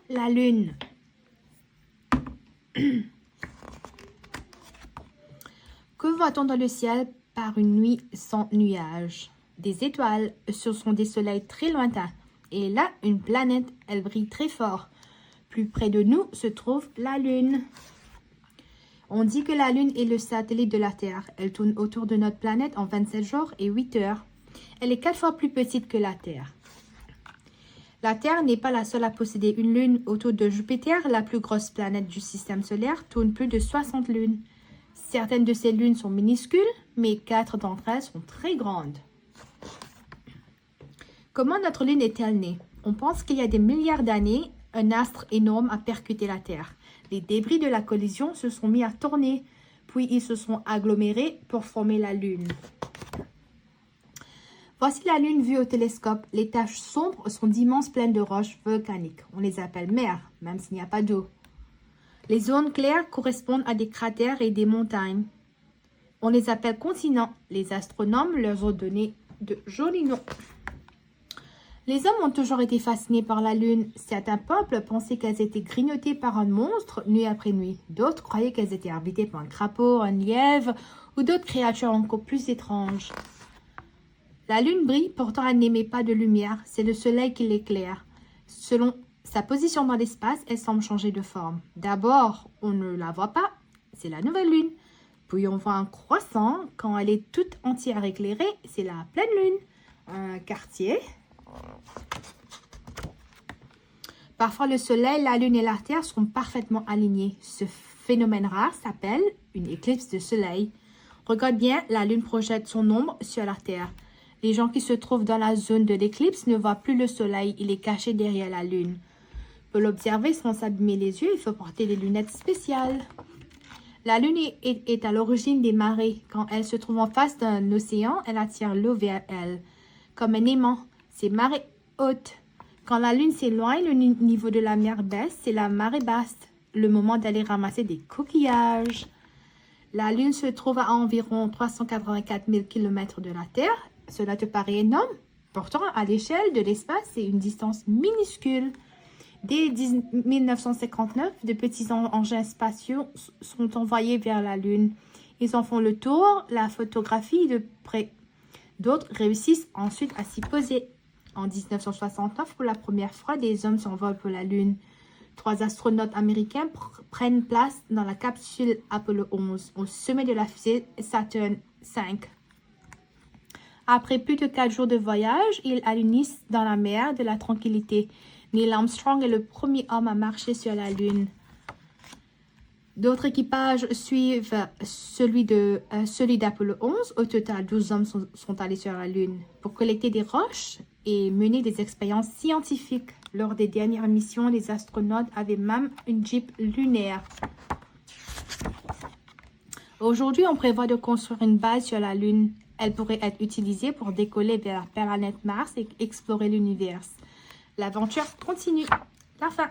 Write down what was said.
la Lune. Que voit-on dans le ciel par une nuit sans nuages? Des étoiles, ce sont des soleils très lointains. Et là, une planète, elle brille très fort. Plus près de nous se trouve la Lune. On dit que la Lune est le satellite de la Terre. Elle tourne autour de notre planète en 27 jours et 8 heures. Elle est 4 fois plus petite que la Terre. La Terre n'est pas la seule à posséder une lune. Autour de Jupiter, la plus grosse planète du système solaire, tourne plus de 60 lunes. Certaines de ces lunes sont minuscules, mais 4 d'entre elles sont très grandes. Comment notre lune est-elle née? On pense qu'il y a des milliards d'années, un astre énorme a percuté la Terre. Les débris de la collision se sont mis à tourner, puis ils se sont agglomérés pour former la Lune. Voici la Lune vue au télescope. Les taches sombres sont d'immenses plaines de roches volcaniques. On les appelle mers, même s'il n'y a pas d'eau. Les zones claires correspondent à des cratères et des montagnes. On les appelle continents. Les astronomes leur ont donné de jolis noms. Les hommes ont toujours été fascinés par la Lune. Certains peuples pensaient qu'elles étaient grignotées par un monstre nuit après nuit. D'autres croyaient qu'elles étaient habitées par un crapaud, un lièvre ou d'autres créatures encore plus étranges. La Lune brille, pourtant elle n'émet pas de lumière. C'est le soleil qui l'éclaire. Selon sa position dans l'espace, elle semble changer de forme. D'abord, on ne la voit pas. C'est la nouvelle Lune. Puis on voit un croissant. Quand elle est toute entière éclairée, c'est la pleine Lune. Un quartier. Parfois, le Soleil, la Lune et la Terre sont parfaitement alignés. Ce phénomène rare s'appelle une éclipse de Soleil. Regarde bien, la Lune projette son ombre sur la Terre. Les gens qui se trouvent dans la zone de l'éclipse ne voient plus le Soleil, il est caché derrière la Lune. Pour l'observer sans s'abîmer les yeux, il faut porter des lunettes spéciales. La Lune est à l'origine des marées. Quand elle se trouve en face d'un océan, elle attire l'eau vers elle, comme un aimant. C'est marée haute. Quand la Lune s'éloigne, le niveau de la mer baisse, c'est la marée basse, le moment d'aller ramasser des coquillages. La Lune se trouve à environ 384 000 km de la Terre. Cela te paraît énorme? Pourtant, à l'échelle de l'espace, c'est une distance minuscule. Dès 1959, de petits engins spatiaux sont envoyés vers la Lune. Ils en font le tour, la photographie de près. D'autres réussissent ensuite à s'y poser. En 1969, pour la première fois, des hommes s'envolent pour la Lune. 3 astronautes américains prennent place dans la capsule Apollo 11, au sommet de la fusée Saturn V. Après plus de 4 jours de voyage, ils atterrissent dans la mer de la Tranquillité. Neil Armstrong est le premier homme à marcher sur la Lune. D'autres équipages suivent celui d'Apollo 11. Au total, 12 hommes sont allés sur la Lune pour collecter des roches et mener des expériences scientifiques. Lors des dernières missions, les astronautes avaient même une Jeep lunaire. Aujourd'hui, on prévoit de construire une base sur la Lune. Elle pourrait être utilisée pour décoller vers la planète Mars et explorer l'univers. L'aventure continue. La fin.